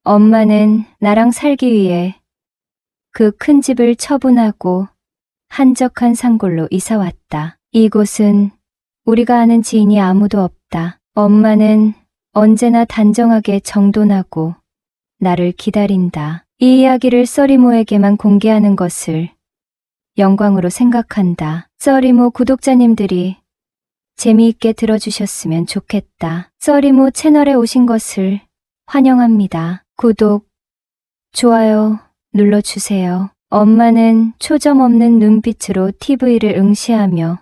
엄마는 나랑 살기 위해 그 큰 집을 처분하고 한적한 산골로 이사 왔다. 이곳은 우리가 아는 지인이 아무도 없다. 엄마는 언제나 단정하게 정돈하고 나를 기다린다. 이 이야기를 써리모에게만 공개하는 것을 영광으로 생각한다. 써리모 구독자님들이 재미있게 들어주셨으면 좋겠다. 써리모 채널에 오신 것을 환영합니다. 구독, 좋아요 눌러주세요. 엄마는 초점 없는 눈빛으로 TV를 응시하며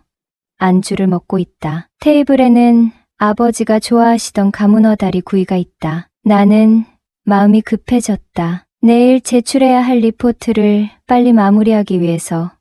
안주를 먹고 있다. 테이블에는 아버지가 좋아하시던 가문어다리 구이가 있다. 나는 마음이 급해졌다. 내일 제출해야 할 리포트를 빨리 마무리하기 위해서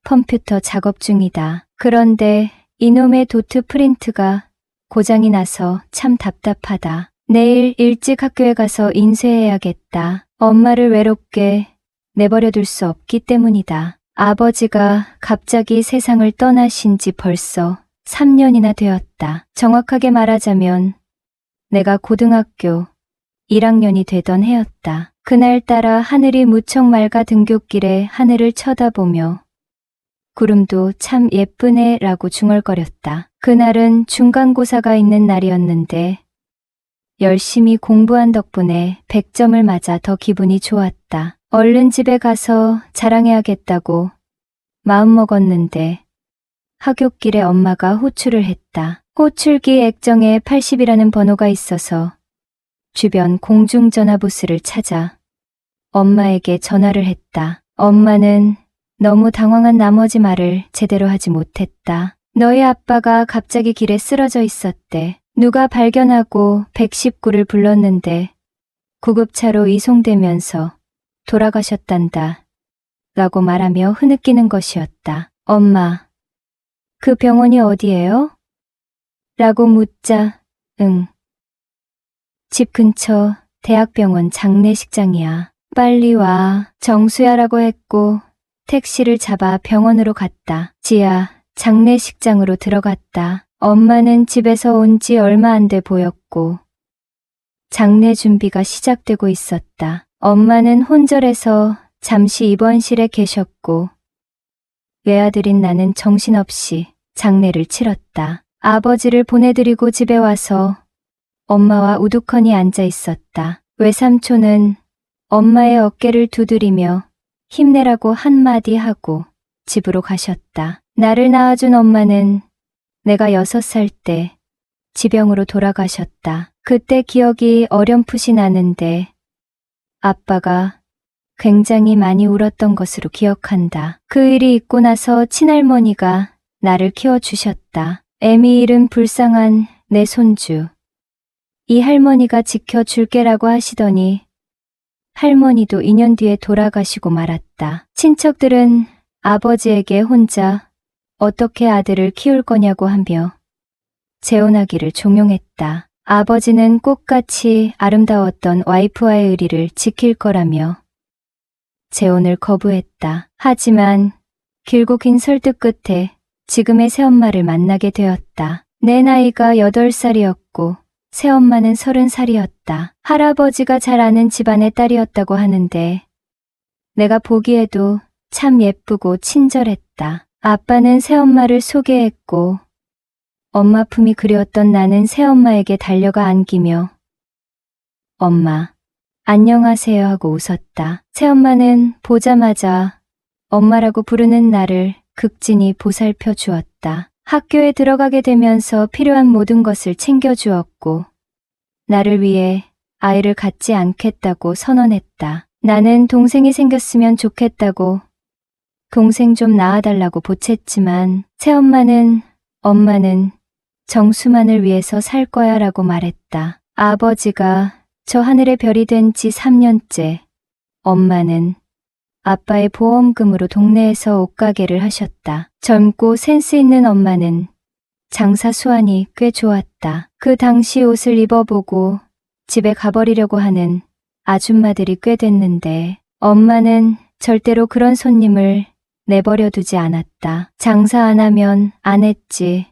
컴퓨터 작업 중이다. 그런데 이놈의 도트 프린트가 고장이 나서 참 답답하다. 내일 일찍 학교에 가서 인쇄해야겠다. 엄마를 외롭게 내버려둘 수 없기 때문이다. 아버지가 갑자기 세상을 떠나신 지 벌써 3년이나 되었다. 정확하게 말하자면 내가 고등학교 1학년이 되던 해였다. 그날따라 하늘이 무척 맑아 등굣길에 하늘을 쳐다보며 구름도 참 예쁘네 라고 중얼거렸다. 그날은 중간고사가 있는 날이었는데 열심히 공부한 덕분에 100점을 맞아 더 기분이 좋았다. 얼른 집에 가서 자랑해야겠다고 마음먹었는데 하굣길에 엄마가 호출을 했다. 호출기 액정에 80이라는 번호가 있어서 주변 공중전화 부스를 찾아 엄마에게 전화를 했다. 엄마는 너무 당황한 나머지 말을 제대로 하지 못했다. 너희 아빠가 갑자기 길에 쓰러져 있었대. 누가 발견하고 119를 불렀는데 구급차로 이송되면서 돌아가셨단다. 라고 말하며 흐느끼는 것이었다. 엄마, 그 병원이 어디예요? 라고 묻자, 응. 집 근처 대학병원 장례식장이야. 빨리 와. 정수야라고 했고 택시를 잡아 병원으로 갔다. 지하 장례식장으로 들어갔다. 엄마는 집에서 온 지 얼마 안 돼 보였고 장례 준비가 시작되고 있었다. 엄마는 혼절해서 잠시 입원실에 계셨고 외아들인 나는 정신없이 장례를 치렀다. 아버지를 보내드리고 집에 와서 엄마와 우두커니 앉아 있었다. 외삼촌은 엄마의 어깨를 두드리며 힘내라고 한마디 하고 집으로 가셨다. 나를 낳아준 엄마는 내가 6살 때 지병으로 돌아가셨다. 그때 기억이 어렴풋이 나는데 아빠가 굉장히 많이 울었던 것으로 기억한다. 그 일이 있고 나서 친할머니가 나를 키워주셨다. 애미 잃은 불쌍한 내 손주. 이 할머니가 지켜줄게라고 하시더니 할머니도 2년 뒤에 돌아가시고 말았다. 친척들은 아버지에게 혼자 어떻게 아들을 키울 거냐고 하며 재혼하기를 종용했다. 아버지는 꽃같이 아름다웠던 와이프와의 의리를 지킬 거라며 재혼을 거부했다. 하지만 길고 긴 설득 끝에 지금의 새엄마를 만나게 되었다. 내 나이가 8살이었고 새엄마는 30살이었다. 할아버지가 잘 아는 집안의 딸이었다고 하는데 내가 보기에도 참 예쁘고 친절했다. 아빠는 새엄마를 소개했고 엄마 품이 그리웠던 나는 새엄마에게 달려가 안기며 엄마, 안녕하세요 하고 웃었다. 새엄마는 보자마자 엄마라고 부르는 나를 극진히 보살펴 주었다. 학교에 들어가게 되면서 필요한 모든 것을 챙겨주었고 나를 위해 아이를 갖지 않겠다고 선언했다. 나는 동생이 생겼으면 좋겠다고 동생 좀 낳아달라고 보챘지만 새엄마는 엄마는 정수만을 위해서 살 거야 라고 말했다. 아버지가 저 하늘의 별이 된 지 3년째, 엄마는 아빠의 보험금으로 동네에서 옷가게를 하셨다. 젊고 센스 있는 엄마는 장사 수완이 꽤 좋았다. 그 당시 옷을 입어보고 집에 가버리려고 하는 아줌마들이 꽤 됐는데 엄마는 절대로 그런 손님을 내버려 두지 않았다. 장사 안 하면 안 했지.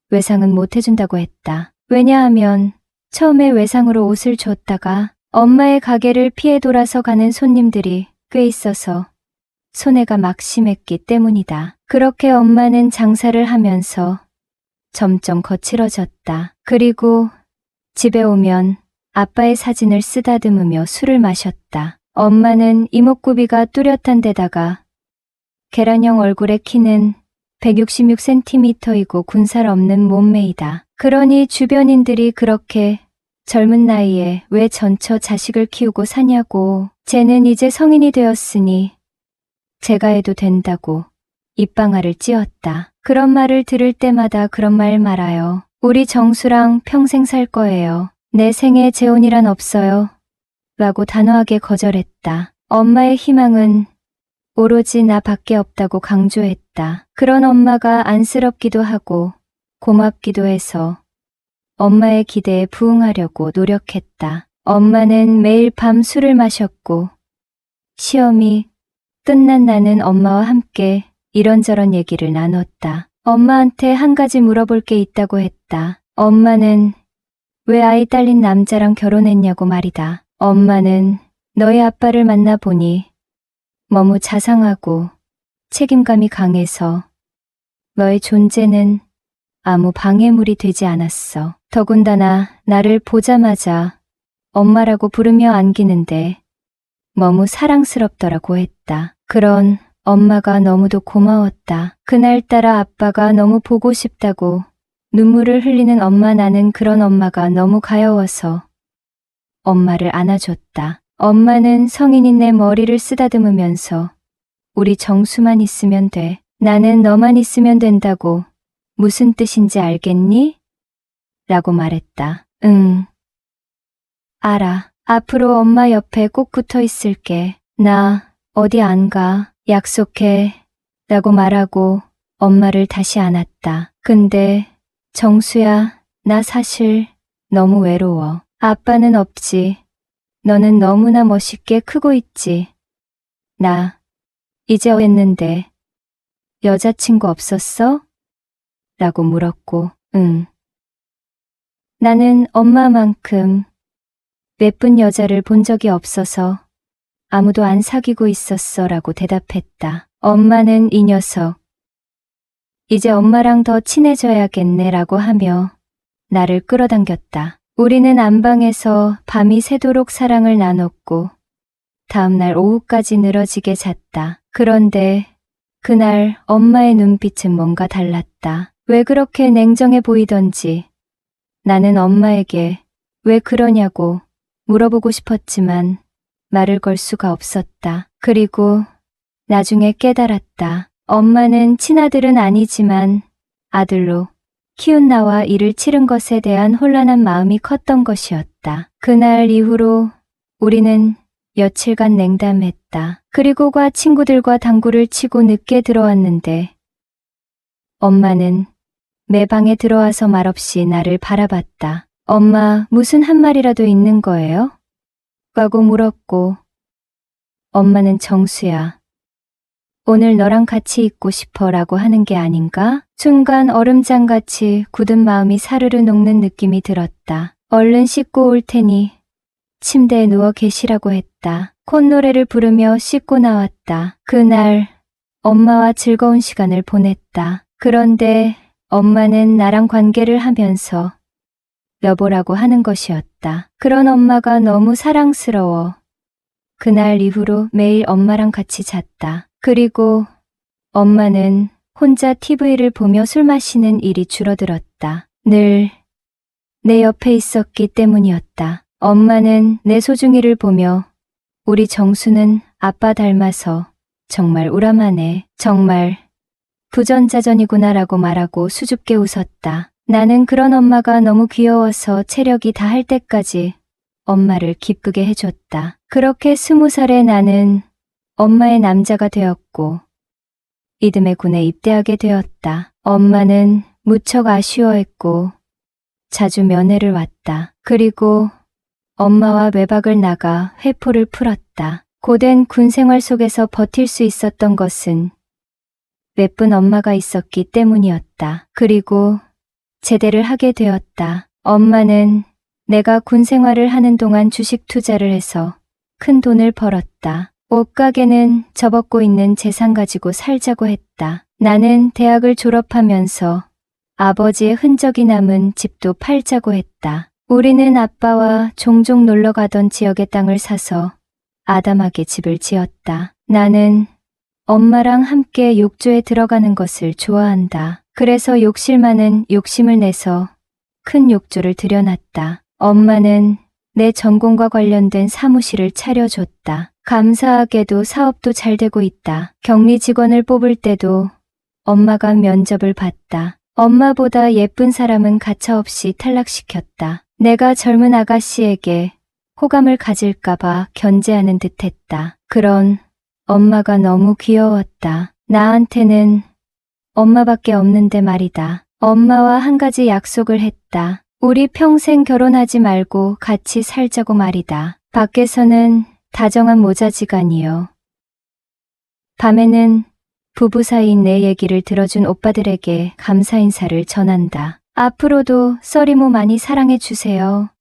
외상은 못 해준다고 했다. 왜냐하면 처음에 외상으로 옷을 줬다가 엄마의 가게를 피해 돌아서 가는 손님들이 꽤 있어서 손해가 막심했기 때문이다. 그렇게 엄마는 장사를 하면서 점점 거칠어졌다. 그리고 집에 오면 아빠의 사진을 쓰다듬으며 술을 마셨다. 엄마는 이목구비가 뚜렷한 데다가 계란형 얼굴의 키는 166cm이고 군살 없는 몸매이다. 그러니 주변인들이 그렇게 젊은 나이에 왜 전처 자식을 키우고 사냐고, 쟤는 이제 성인이 되었으니 제가 해도 된다고 입방아를 찧었다. 그런 말을 들을 때마다 그런 말 말아요. 우리 정수랑 평생 살 거예요. 내 생에 재혼이란 없어요. 라고 단호하게 거절했다. 엄마의 희망은 오로지 나밖에 없다고 강조했다. 그런 엄마가 안쓰럽기도 하고 고맙기도 해서 엄마의 기대에 부응하려고 노력했다. 엄마는 매일 밤 술을 마셨고 시험이 끝난 나는 엄마와 함께 이런저런 얘기를 나눴다. 엄마한테 한 가지 물어볼 게 있다고 했다. 엄마는 왜 아이 딸린 남자랑 결혼했냐고 말이다. 엄마는 너희 아빠를 만나보니 너무 자상하고 책임감이 강해서 너의 존재는 아무 방해물이 되지 않았어. 더군다나 나를 보자마자 엄마라고 부르며 안기는데 너무 사랑스럽더라고 했다. 그런 엄마가 너무도 고마웠다. 그날따라 아빠가 너무 보고 싶다고 눈물을 흘리는 엄마, 나는 그런 엄마가 너무 가여워서 엄마를 안아줬다. 엄마는 성인인 내 머리를 쓰다듬으면서 우리 정수만 있으면 돼. 나는 너만 있으면 된다고. 무슨 뜻인지 알겠니? 라고 말했다. 응. 알아. 앞으로 엄마 옆에 꼭 붙어 있을게. 나 어디 안 가. 약속해. 라고 말하고 엄마를 다시 안았다. 근데 정수야, 나 사실 너무 외로워. 아빠는 없지. 너는 너무나 멋있게 크고 있지. 나 이제 했는데 여자친구 없었어? 라고 물었고, 응. 나는 엄마만큼 예쁜 여자를 본 적이 없어서 아무도 안 사귀고 있었어 라고 대답했다. 엄마는 이 녀석, 이제 엄마랑 더 친해져야겠네 라고 하며 나를 끌어당겼다. 우리는 안방에서 밤이 새도록 사랑을 나눴고 다음날 오후까지 늘어지게 잤다. 그런데 그날 엄마의 눈빛은 뭔가 달랐다. 왜 그렇게 냉정해 보이던지 나는 엄마에게 왜 그러냐고 물어보고 싶었지만 말을 걸 수가 없었다. 그리고 나중에 깨달았다. 엄마는 친아들은 아니지만 아들로 키운 나와 이를 치른 것에 대한 혼란한 마음이 컸던 것이었다. 그날 이후로 우리는 며칠간 냉담했다. 그리고 과 친구들과 당구를 치고 늦게 들어왔는데 엄마는 내 방에 들어와서 말없이 나를 바라봤다. 엄마, 무슨 한 말이라도 있는 거예요? 라고 물었고, 엄마는 정수야, 오늘 너랑 같이 있고 싶어 라고 하는 게 아닌가? 순간 얼음장같이 굳은 마음이 사르르 녹는 느낌이 들었다. 얼른 씻고 올 테니 침대에 누워 계시라고 했다. 콧노래를 부르며 씻고 나왔다. 그날 엄마와 즐거운 시간을 보냈다. 그런데 엄마는 나랑 관계를 하면서 여보라고 하는 것이었다. 그런 엄마가 너무 사랑스러워. 그날 이후로 매일 엄마랑 같이 잤다. 그리고 엄마는 혼자 TV를 보며 술 마시는 일이 줄어들었다. 늘 내 옆에 있었기 때문이었다. 엄마는 내 소중이를 보며 우리 정수는 아빠 닮아서 정말 우람하네. 정말 부전자전이구나라고 말하고 수줍게 웃었다. 나는 그런 엄마가 너무 귀여워서 체력이 다할 때까지 엄마를 기쁘게 해줬다. 그렇게 20살의 나는 엄마의 남자가 되었고 이듬해 군에 입대하게 되었다. 엄마는 무척 아쉬워했고 자주 면회를 왔다. 그리고 엄마와 외박을 나가 회포를 풀었다. 고된 군 생활 속에서 버틸 수 있었던 것은 예쁜 엄마가 있었기 때문이었다. 그리고 제대를 하게 되었다. 엄마는 내가 군 생활을 하는 동안 주식 투자를 해서 큰 돈을 벌었다. 옷가게는 접었고 있는 재산 가지고 살자고 했다. 나는 대학을 졸업하면서 아버지의 흔적이 남은 집도 팔자고 했다. 우리는 아빠와 종종 놀러 가던 지역의 땅을 사서 아담하게 집을 지었다. 나는 엄마랑 함께 욕조에 들어가는 것을 좋아한다. 그래서 욕실 많은 욕심을 내서 큰 욕조를 들여놨다. 엄마는 내 전공과 관련된 사무실을 차려줬다. 감사하게도 사업도 잘 되고 있다. 격리 직원을 뽑을 때도 엄마가 면접을 봤다. 엄마보다 예쁜 사람은 가차없이 탈락시켰다. 내가 젊은 아가씨에게 호감을 가질까봐 견제하는 듯 했다. 그런 엄마가 너무 귀여웠다. 나한테는 엄마밖에 없는데 말이다. 엄마와 한 가지 약속을 했다. 우리 평생 결혼하지 말고 같이 살자고 말이다. 밖에서는 다정한 모자지간이요. 밤에는 부부 사이인 내 얘기를 들어준 오빠들에게 감사 인사를 전한다. 앞으로도 썰이모 많이 사랑해주세요.